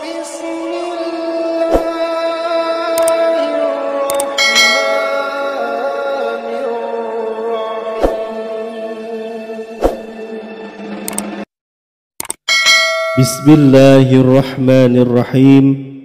Bismillahirrahmanirrahim.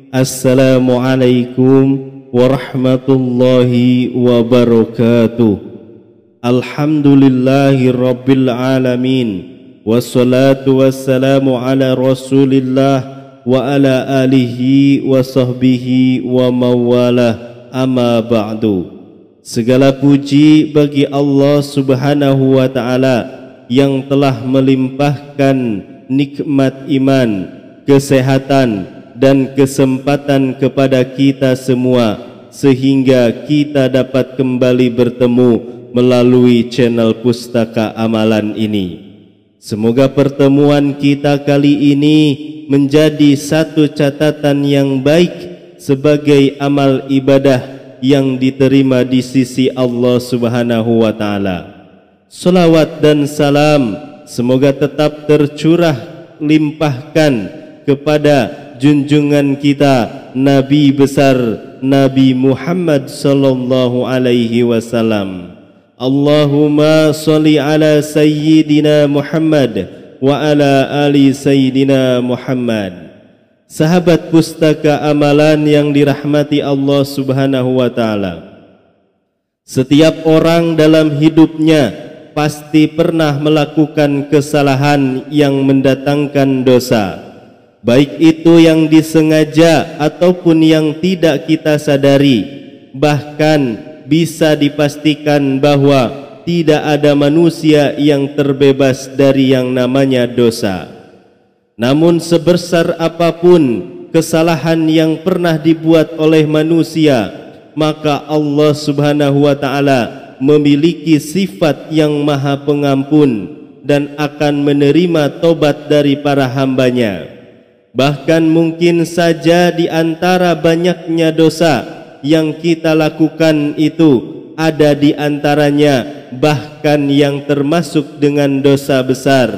Assalamualaikum warahmatullahi wabarakatuh. Alhamdulillahi rabbil alamin. Wassalatu wassalamu ala rasulillah wa ala alihi wa sahbihi wa mawalah. Amma ba'du. Segala puji bagi Allah subhanahu wa ta'ala yang telah melimpahkan nikmat iman, kesehatan dan kesempatan kepada kita semua sehingga kita dapat kembali bertemu melalui channel Pustaka Amalan ini. Semoga pertemuan kita kali ini menjadi satu catatan yang baik sebagai amal ibadah yang diterima di sisi Allah Subhanahu wa taala. Salawat dan salam semoga tetap tercurah limpahkan kepada junjungan kita Nabi besar Nabi Muhammad sallallahu alaihi wasallam. Allahumma sholli ala sayyidina Muhammad wa ala ali sayyidina Muhammad. Sahabat Pustaka Amalan yang dirahmati Allah Subhanahu wa taala. Setiap orang dalam hidupnya pasti pernah melakukan kesalahan yang mendatangkan dosa, baik itu yang disengaja ataupun yang tidak kita sadari. Bahkan bisa dipastikan bahwa tidak ada manusia yang terbebas dari yang namanya dosa. Namun sebesar apapun kesalahan yang pernah dibuat oleh manusia, maka Allah Subhanahu wa ta'ala memiliki sifat yang maha pengampun dan akan menerima tobat dari para hambanya. Bahkan mungkin saja di antara banyaknya dosa yang kita lakukan itu ada di antaranya bahkan yang termasuk dengan dosa besar,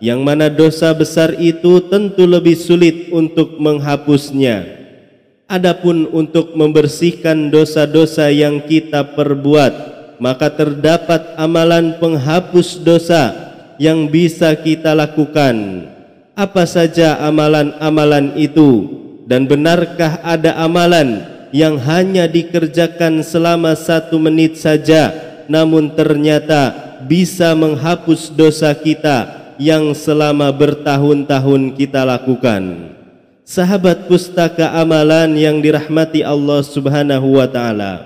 yang mana dosa besar itu tentu lebih sulit untuk menghapusnya. Adapun untuk membersihkan dosa-dosa yang kita perbuat, maka terdapat amalan penghapus dosa yang bisa kita lakukan. Apa saja amalan-amalan itu? Dan benarkah ada amalan yang hanya dikerjakan selama 1 menit saja, namun ternyata bisa menghapus dosa kita yang selama bertahun-tahun kita lakukan? Sahabat Pustaka Amalan yang dirahmati Allah Subhanahu wa ta'ala,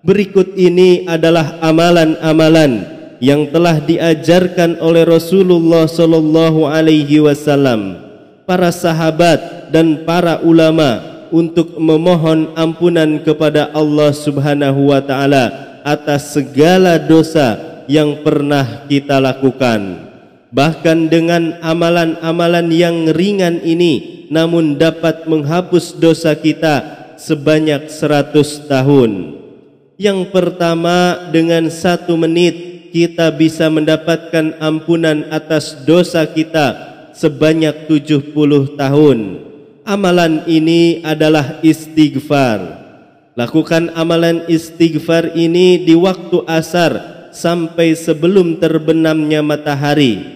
berikut ini adalah amalan-amalan yang telah diajarkan oleh Rasulullah sallallahu alaihi wasallam, para sahabat dan para ulama untuk memohon ampunan kepada Allah Subhanahu wa taala atas segala dosa yang pernah kita lakukan. Bahkan dengan amalan-amalan yang ringan ini namun dapat menghapus dosa kita sebanyak 100 tahun. Yang pertama, dengan 1 menit kita bisa mendapatkan ampunan atas dosa kita sebanyak 70 tahun. Amalan ini adalah istighfar. Lakukan amalan istighfar ini di waktu asar sampai sebelum terbenamnya matahari.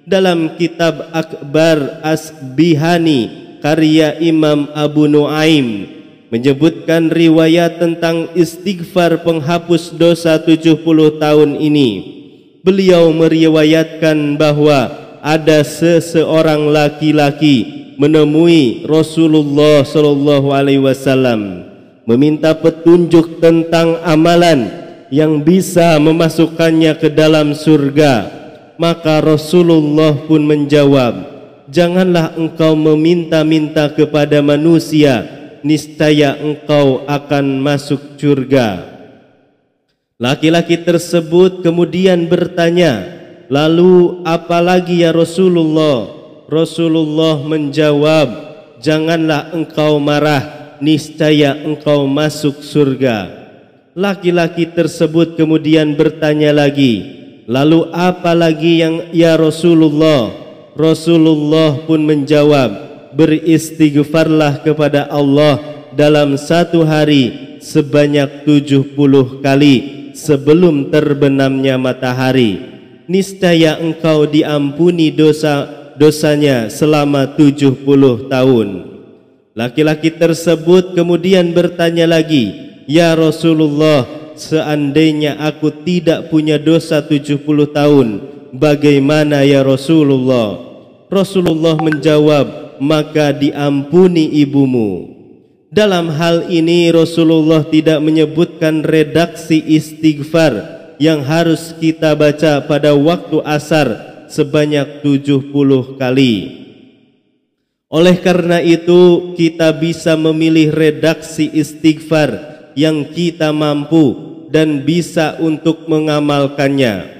Dalam kitab Akbar Asbihani karya Imam Abu Nuaim menyebutkan riwayat tentang istighfar penghapus dosa 70 tahun ini. Beliau meriwayatkan bahwa ada seseorang laki-laki menemui Rasulullah sallallahu alaihi wasallam meminta petunjuk tentang amalan yang bisa memasukkannya ke dalam surga. Maka Rasulullah pun menjawab, "Janganlah engkau meminta-minta kepada manusia, niscaya engkau akan masuk surga." Laki-laki tersebut kemudian bertanya, "Lalu apa lagi ya Rasulullah?" Rasulullah menjawab, "Janganlah engkau marah, niscaya engkau masuk surga." Laki-laki tersebut kemudian bertanya lagi, "Lalu apa lagi yang ya Rasulullah?" Rasulullah pun menjawab, beristighfarlah kepada Allah dalam satu hari sebanyak 70 kali sebelum terbenamnya matahari. Niscaya engkau diampuni dosanya selama 70 tahun. Laki-laki tersebut kemudian bertanya lagi, "Ya Rasulullah, seandainya aku tidak punya dosa 70 tahun, bagaimana ya Rasulullah?" Rasulullah menjawab, "Maka diampuni ibumu." Dalam hal ini Rasulullah tidak menyebutkan redaksi istighfar yang harus kita baca pada waktu asar sebanyak 70 kali. Oleh karena itu kita bisa memilih redaksi istighfar yang kita mampu dan bisa untuk mengamalkannya.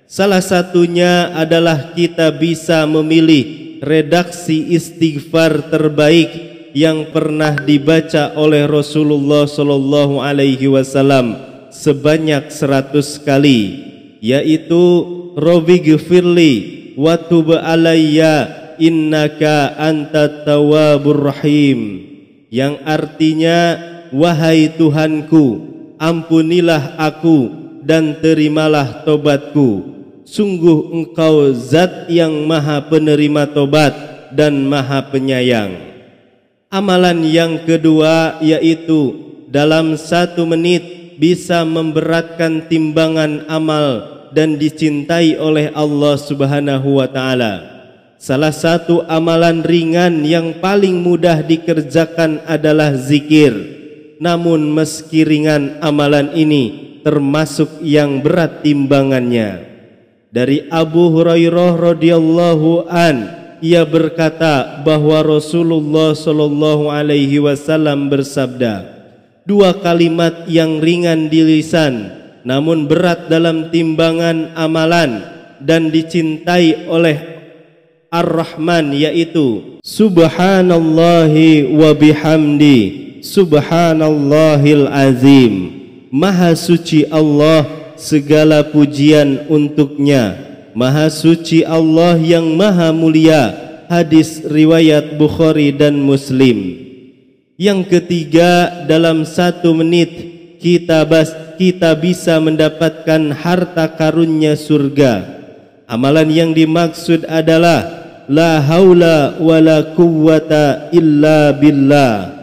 Salah satunya adalah kita bisa memilih redaksi istighfar terbaik yang pernah dibaca oleh Rasulullah sallallahu alaihi wasallam sebanyak 100 kali, yaitu Rabbighfirli wa tub alayya innaka antat tawwabur rahim, yang artinya, wahai Tuhanku, ampunilah aku dan terimalah tobatku, sungguh engkau zat yang maha penerima tobat dan maha penyayang. Amalan yang kedua yaitu dalam 1 menit bisa memberatkan timbangan amal dan dicintai oleh Allah Subhanahu wa Ta'ala. Salah satu amalan ringan yang paling mudah dikerjakan adalah zikir. Namun meski ringan amalan ini termasuk yang berat timbangannya. Dari Abu Hurairah radhiyallahu an, ia berkata bahwa Rasulullah sallallahu alaihi wasallam bersabda, 2 kalimat yang ringan di lisan namun berat dalam timbangan amalan dan dicintai oleh Ar-Rahman, yaitu Subhanallahi wa bihamdi Subhanallahil azim. Maha suci Allah, segala pujian untuknya. Maha suci Allah yang maha mulia. Hadis riwayat Bukhari dan Muslim. Yang ketiga, dalam 1 menit kita bisa mendapatkan harta karunnya surga. Amalan yang dimaksud adalah la haula wala quwwata illa billah.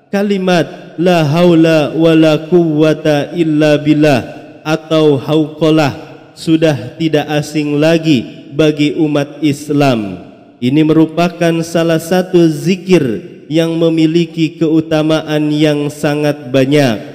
Kalimat la haula wala quwwata illa billah atau hauqalah sudah tidak asing lagi bagi umat Islam. Ini merupakan salah satu zikir yang memiliki keutamaan yang sangat banyak.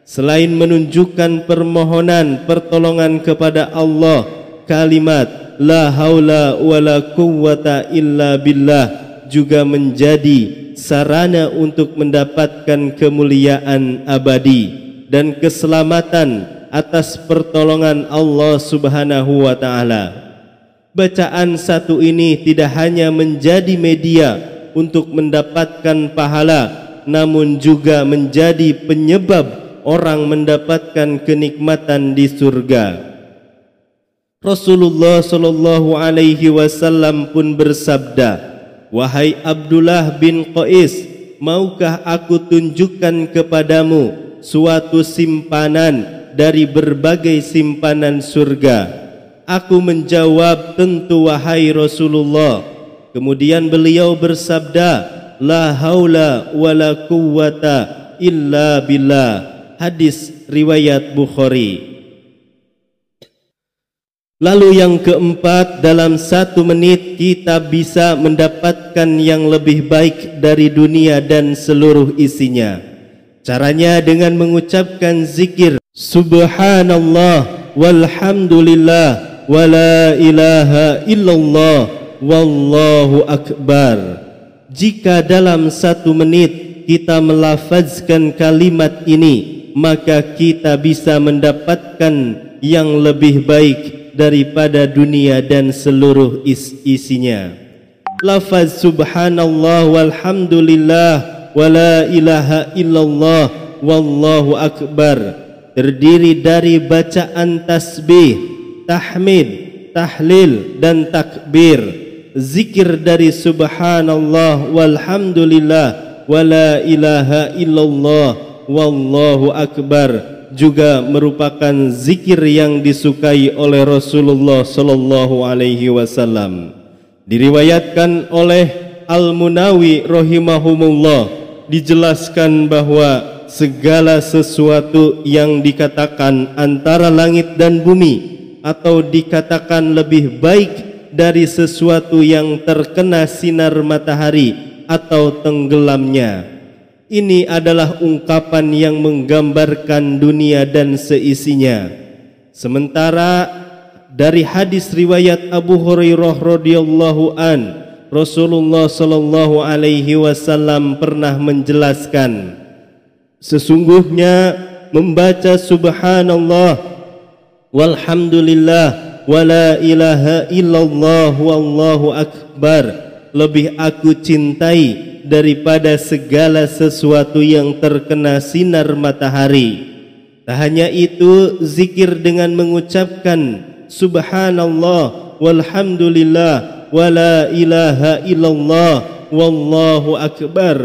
Selain menunjukkan permohonan pertolongan kepada Allah, kalimat la haula wala quwwata illa billah juga menjadi sarana untuk mendapatkan kemuliaan abadi dan keselamatan atas pertolongan Allah Subhanahu wa Ta'ala. Bacaan satu ini tidak hanya menjadi media untuk mendapatkan pahala, namun juga menjadi penyebab orang mendapatkan kenikmatan di surga. Rasulullah sallallahu alaihi wasallam pun bersabda, "Wahai Abdullah bin Qais, maukah aku tunjukkan kepadamu suatu simpanan dari berbagai simpanan surga?" Aku menjawab, "Tentu wahai Rasulullah." Kemudian beliau bersabda, "La haula wala quwwata illa billah." Hadis riwayat Bukhari. Lalu yang keempat, dalam 1 menit kita bisa mendapatkan yang lebih baik dari dunia dan seluruh isinya. Caranya dengan mengucapkan zikir Subhanallah walhamdulillah wala ilaha illallah wallahu akbar. Jika dalam 1 menit kita melafazkan kalimat ini, maka kita bisa mendapatkan yang lebih baik daripada dunia dan seluruh isinya. Lafaz subhanallah walhamdulillah wala ilaha illallah wallahu akbar terdiri dari bacaan tasbih, tahmid, tahlil dan takbir. zikir dari subhanallah walhamdulillah wala ilaha illallah wallahu akbar juga merupakan zikir yang disukai oleh Rasulullah sallallahu alaihi wasallam. Diriwayatkan oleh Al-Munawi rahimahumullah, dijelaskan bahwa segala sesuatu yang dikatakan antara langit dan bumi atau dikatakan lebih baik dari sesuatu yang terkena sinar matahari atau tenggelamnya, ini adalah ungkapan yang menggambarkan dunia dan seisinya. Sementara dari hadis riwayat Abu Hurairah radhiyallahu an, Rasulullah sallallahu alaihi wasallam pernah menjelaskan, sesungguhnya membaca subhanallah walhamdulillah wala ilaha illallah wallahu akbar lebih aku cintai daripada segala sesuatu yang terkena sinar matahari. Tak hanya itu, zikir dengan mengucapkan subhanallah walhamdulillah wala ilaha illallah wallahu akbar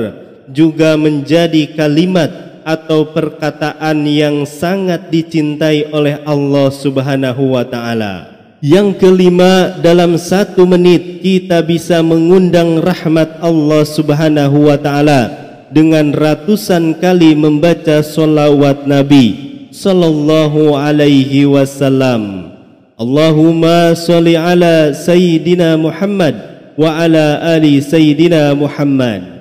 juga menjadi kalimat atau perkataan yang sangat dicintai oleh Allah Subhanahu wa ta'ala. Yang kelima, dalam 1 menit kita bisa mengundang rahmat Allah Subhanahu wa ta'ala dengan ratusan kali membaca sholawat Nabi sallallahu alaihi wasallam. Allahumma sholli ala Sayyidina Muhammad wa ala ali Sayyidina Muhammad.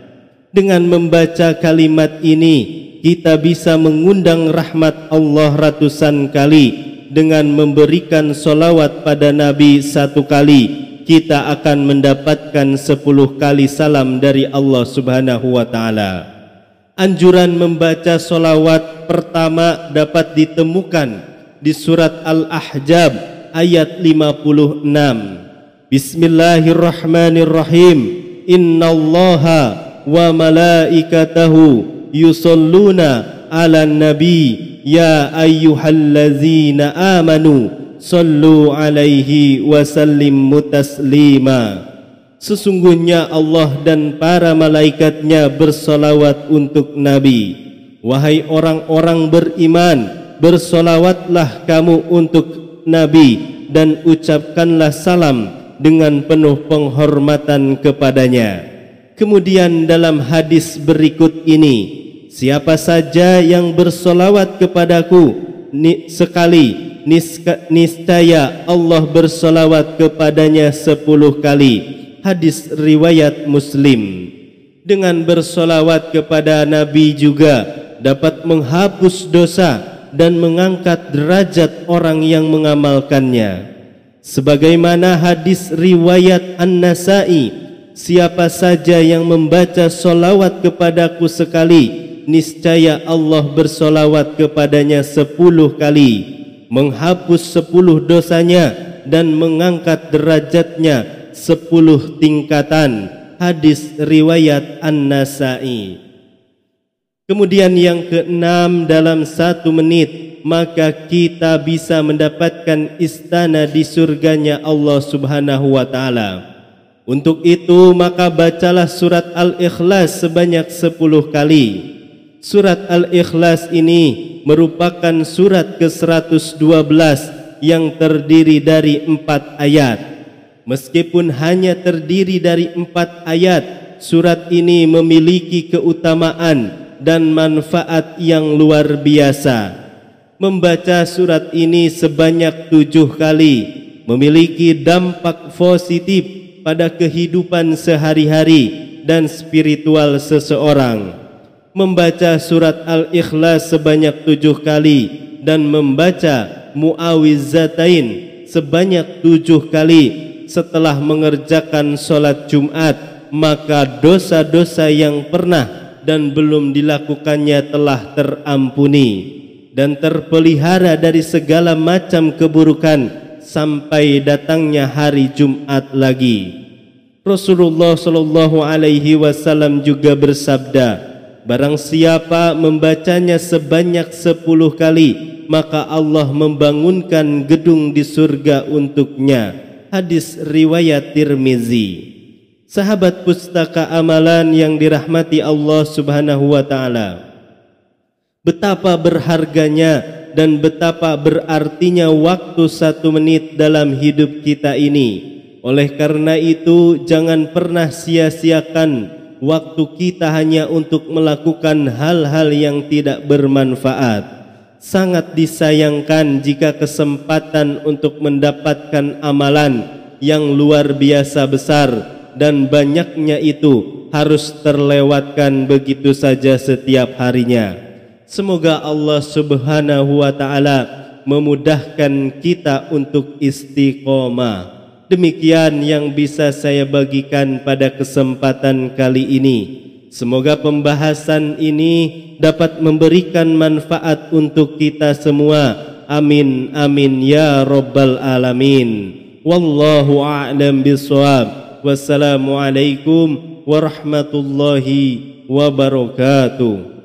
Dengan membaca kalimat ini kita bisa mengundang rahmat Allah ratusan kali. Dengan memberikan solawat pada Nabi 1 kali, kita akan mendapatkan 10 kali salam dari Allah Subhanahu wa ta'ala. Anjuran membaca solawat pertama dapat ditemukan di surat Al-Ahzab ayat 56. Bismillahirrahmanirrahim. Innallaha wa malaikatahu yusalluna ala nabi ya ayyuhallazina amanu sallu alaihi wa sallimu taslima. Sesungguhnya Allah dan para malaikatnya bersolawat untuk Nabi. Wahai orang-orang beriman, bersolawatlah kamu untuk Nabi dan ucapkanlah salam dengan penuh penghormatan kepadanya. Kemudian dalam hadis berikut ini, siapa saja yang bersolawat kepadaku sekali, niscaya Allah bersolawat kepadanya 10 kali. Hadis riwayat Muslim. Dengan bersolawat kepada Nabi juga dapat menghapus dosa dan mengangkat derajat orang yang mengamalkannya. Sebagaimana hadis riwayat An-Nasa'i, siapa saja yang membaca solawat kepadaku sekali, niscaya Allah bersolawat kepadanya 10 kali, menghapus 10 dosanya dan mengangkat derajatnya 10 tingkatan. Hadis riwayat An-Nasa'i. Kemudian yang keenam, dalam 1 menit maka kita bisa mendapatkan istana di surganya Allah Subhanahu wa ta'ala. Untuk itu maka bacalah surat Al-Ikhlas sebanyak 10 kali. Surat Al-Ikhlas ini merupakan surat ke-112 yang terdiri dari 4 ayat. Meskipun hanya terdiri dari 4 ayat, surat ini memiliki keutamaan dan manfaat yang luar biasa. Membaca surat ini sebanyak 7 kali memiliki dampak positif pada kehidupan sehari-hari dan spiritual seseorang. Membaca surat Al-Ikhlas sebanyak 7 kali dan membaca Mu'awwidzatain sebanyak 7 kali setelah mengerjakan sholat Jumat, maka dosa-dosa yang pernah dan belum dilakukannya telah terampuni dan terpelihara dari segala macam keburukan sampai datangnya hari Jumat lagi. Rasulullah sallallahu alaihi wasallam juga bersabda, barang siapa membacanya sebanyak 10 kali, maka Allah membangunkan gedung di surga untuknya. hadis riwayat Tirmizi. Sahabat pustaka amalan yang dirahmati Allah Subhanahu wa taala, betapa berharganya dan betapa berartinya waktu 1 menit dalam hidup kita ini. Oleh karena itu, jangan pernah sia-siakan waktu kita hanya untuk melakukan hal-hal yang tidak bermanfaat. Sangat disayangkan jika kesempatan untuk mendapatkan amalan yang luar biasa besar dan banyaknya itu harus terlewatkan begitu saja setiap harinya. Semoga Allah Subhanahu wa taala memudahkan kita untuk istiqomah. Demikian yang bisa saya bagikan pada kesempatan kali ini. Semoga pembahasan ini dapat memberikan manfaat untuk kita semua. Amin amin ya rabbal alamin. Wallahu a'lam bishawab. Wassalamualaikum warahmatullahi wabarakatuh.